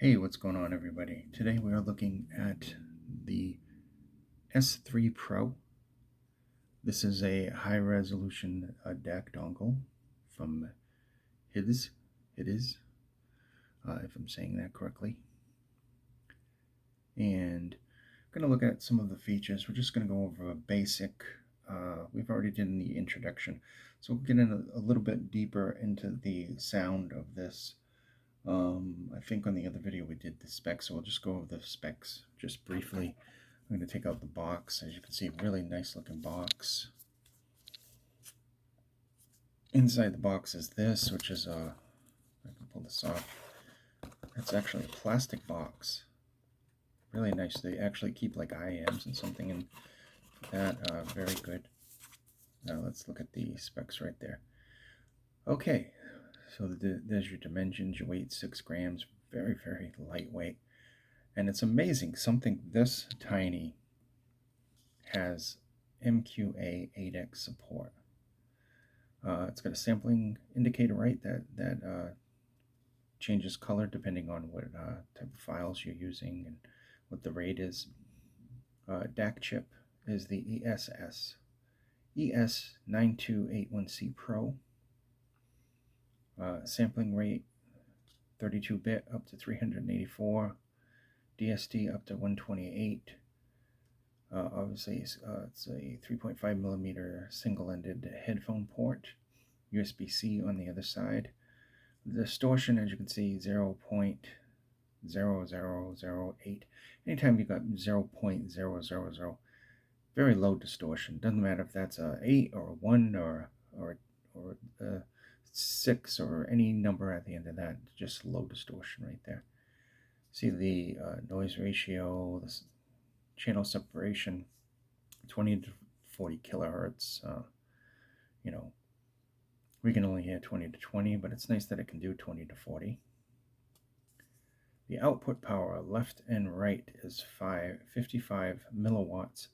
Hey, what's going on, everybody? Today we are looking at the S3 PRO. This is a high-resolution DAC dongle from Hidizs, if I'm saying that correctly. And I'm going to look at some of the features. We're just going to go over a basic. We've already done the introduction, so we'll get in a little bit deeper into the sound of this. I think on the other video we did the specs, so we'll just go over the specs just briefly. I'm going to take out the box. As you can see, really nice looking box. Inside the box is this, which is I can pull this off. It's actually a plastic box. Really nice. They actually keep like IMs and something in that. Very good. Now let's look at the specs right there. Okay, so there's your dimensions. Your weight, 6 grams. Very, very lightweight. And it's amazing, something this tiny has MQA-8X support. It's got a sampling indicator, right, that changes color depending on what type of files you're using and what the rate is. DAC chip is the ES9281C Pro. Sampling rate 32-bit up to 384, DSD up to 128. Obviously, it's a 3.5 millimeter single-ended headphone port, USB-C on the other side. The distortion, as you can see, 0.0008. Anytime you got 0.000, very low distortion. Doesn't matter if that's a 8 or a 1 or a 6 or any number at the end of that. Just low distortion right there. See the noise ratio, the channel separation, 20 to 40 kilohertz. We can only hear 20 to 20, but it's nice that it can do 20 to 40. The output power left and right is 55 milliwatts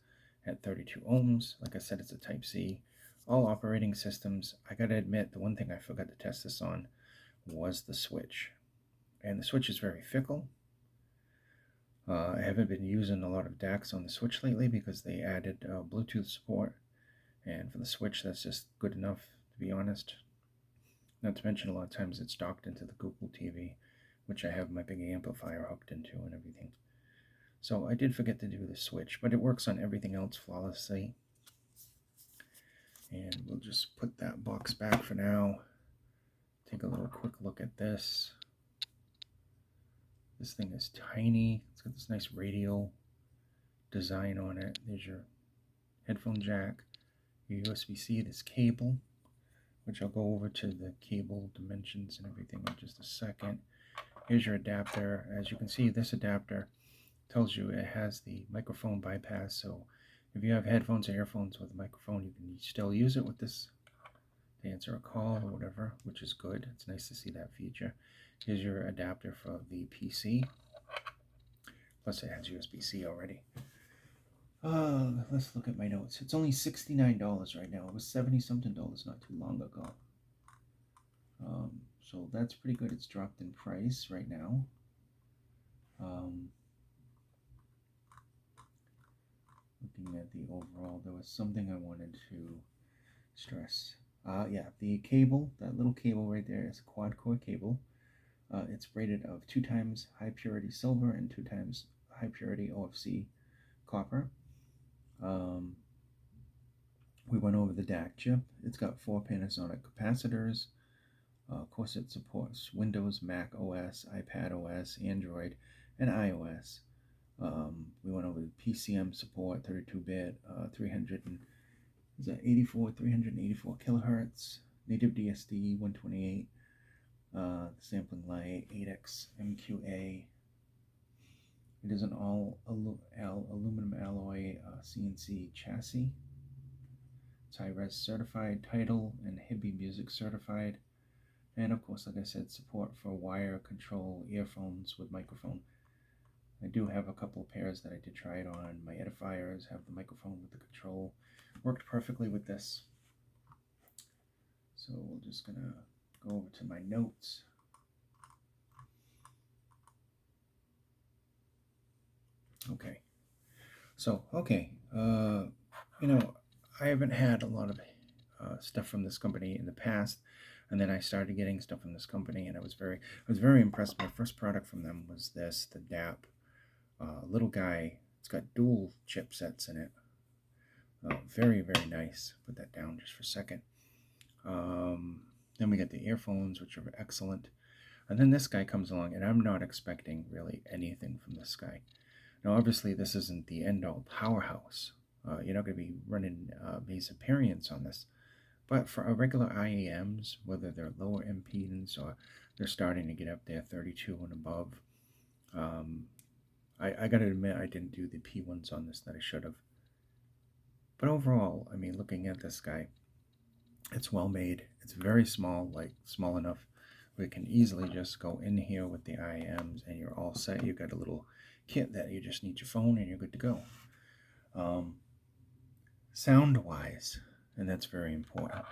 at 32 ohms. Like I said, it's a Type C. All operating systems. I gotta admit, the one thing I forgot to test this on was the switch. And the switch is very fickle. I haven't been using a lot of DACs on the Switch lately because they added Bluetooth support, and for the Switch that's just good enough, to be honest. Not to mention a lot of times it's docked into the Google TV, which I have my big amplifier hooked into and everything. So I did forget to do the Switch, but it works on everything else flawlessly. And we'll just put that box back for now. Take a little quick look at this. This thing is tiny. It's got this nice radial design on it. There's your headphone jack, your USB-C, this cable, which I'll go over to the cable dimensions and everything in just a second. Here's your adapter. As you can see, this adapter tells you it has the microphone bypass, so if you have headphones or earphones with a microphone, you can still use it with this to answer a call or whatever, which is good. It's nice to see that feature. Here's your adapter for the PC. Plus it has USB-C already. Let's look at my notes. It's only $69 right now. It was $70-something not too long ago. So that's pretty good. It's dropped in price right now. Looking at the overall, there was something I wanted to stress. Yeah, the cable, that little cable right there is a quad-core cable. It's rated of 2 times high purity silver and 2 times high purity OFC copper. We went over the DAC chip. It's got 4 Panasonic capacitors. Of course, it supports Windows, Mac OS, iPad OS, Android, and iOS. We went over the PCM support, 32-bit, 384 kilohertz, native DSD, 128, sampling light, 8X MQA. It is an all aluminum alloy CNC chassis. It's high-res certified, Tidal and Hibby Music certified. And of course, like I said, support for wire control earphones with microphone. I do have a couple of pairs that I did try it on. My edifiers have the microphone with the control. Worked perfectly with this. So we're just gonna go over to my notes. Okay. So, okay. You know, I haven't had a lot of stuff from this company in the past, and then I started getting stuff from this company, and I was very impressed. My first product from them was this, the DAP little guy. It's got dual chipsets in it. Very, very nice. Put that down just for a second. Um, then we get the earphones, which are excellent. And then this guy comes along, and I'm not expecting really anything from this guy. Now, obviously, this isn't the end-all powerhouse. You're not going to be running base appearance on this. But for our regular IAMs, whether they're lower impedance or they're starting to get up there 32 and above, um, I got to admit I didn't do the P1s on this that I should have. But overall, I mean, looking at this guy, it's well made. It's very small, like small enough we can easily just go in here with the IAMs and you're all set. You've got a little kit that you just need your phone and you're good to go. Sound wise, and that's very important.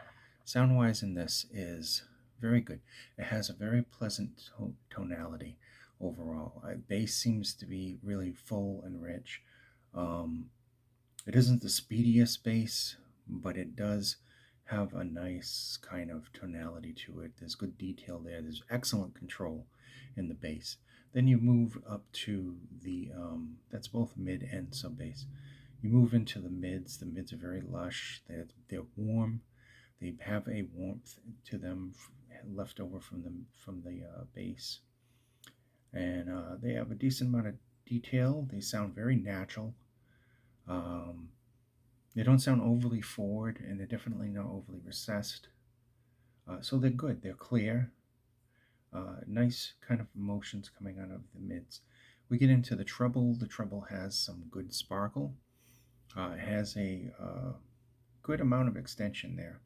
Sound wise in this is very good. It has a very pleasant tonality overall. Bass seems to be really full and rich. It isn't the speediest bass, but it does have a nice kind of tonality to it. There's good detail there. There's excellent control in the bass. Then you move up to the, that's both mid and sub bass. You move into the mids. The mids are very lush. They're warm. They have a warmth to them left over from the bass, and they have a decent amount of detail. They sound very natural. Um, they don't sound overly forward, and they're definitely not overly recessed. So they're good. They're clear. Nice kind of emotions coming out of the mids. We get into the treble. The treble has some good sparkle. It has a good amount of extension there.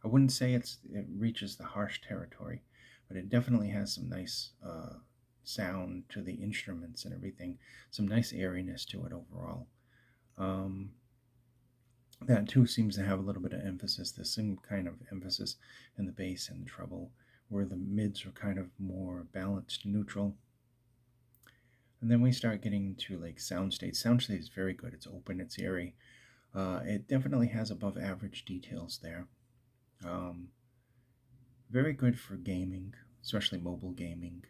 I wouldn't say it reaches the harsh territory, but it definitely has some nice sound to the instruments and everything. Some nice airiness to it overall. That too seems to have a little bit of emphasis. There's some kind of emphasis in the bass and the treble, where the mids are kind of more balanced, neutral. And then we start getting to like soundstage. Soundstage is very good. It's open, it's airy. It definitely has above average details there. Very good for gaming, especially mobile gaming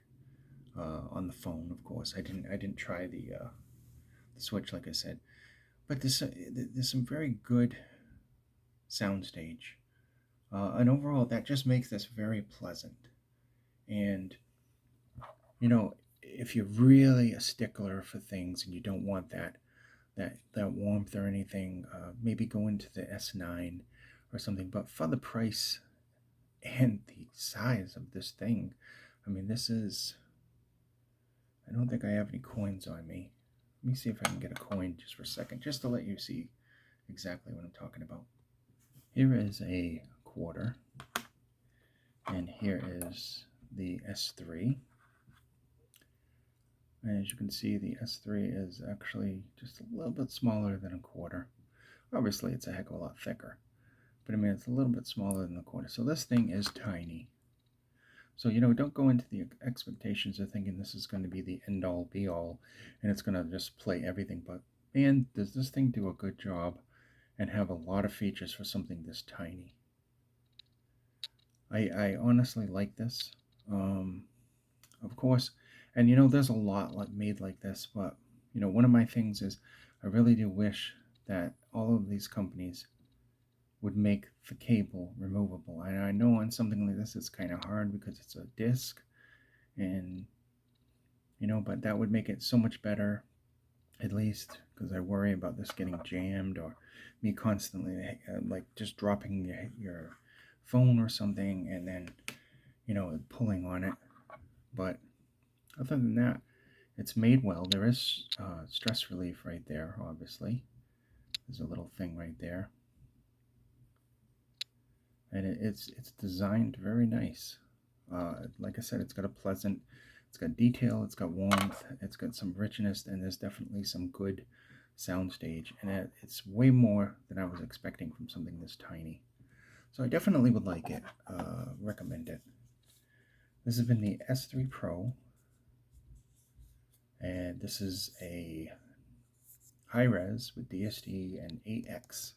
on the phone. Of course, I didn't try the Switch like I said, but there's some very good soundstage, and overall that just makes this very pleasant. And you know, if you're really a stickler for things and you don't want that warmth or anything, maybe go into the S9 or something. But for the price and the size of this thing, I mean, this is. I don't think I have any coins on me. Let me see if I can get a coin just for a second, just to let you see exactly what I'm talking about. Here is a quarter, and here is the S3. As you can see, the S3 is actually just a little bit smaller than a quarter. Obviously, it's a heck of a lot thicker, but I mean, it's a little bit smaller than the quarter. So this thing is tiny. So, you know, don't go into the expectations of thinking this is going to be the end-all, be-all, and it's going to just play everything. But, man, does this thing do a good job and have a lot of features for something this tiny. I honestly like this. Of course, and, you know, there's a lot made like this, but, you know, one of my things is I really do wish that all of these companies would make the cable removable. And I know on something like this it's kind of hard because it's a disc, and you know, but that would make it so much better, at least, because I worry about this getting jammed or me constantly like just dropping your phone or something and then, you know, pulling on it. But other than that, it's made well. There is stress relief right there, obviously. There's a little thing right there, and it's designed very nice. Like I said, it's got it's got detail, it's got warmth, it's got some richness, and there's definitely some good soundstage, and it's way more than I was expecting from something this tiny. So I definitely would like it, recommend it. This has been the S3 Pro, and this is a high res with DSD and AX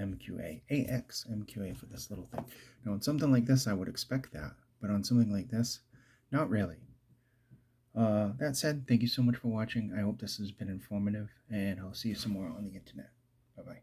MQA. AX MQA for this little thing. Now on something like this, I would expect that, but on something like this, not really. That said, thank you so much for watching. I hope this has been informative, and I'll see you some more on the internet. Bye-bye.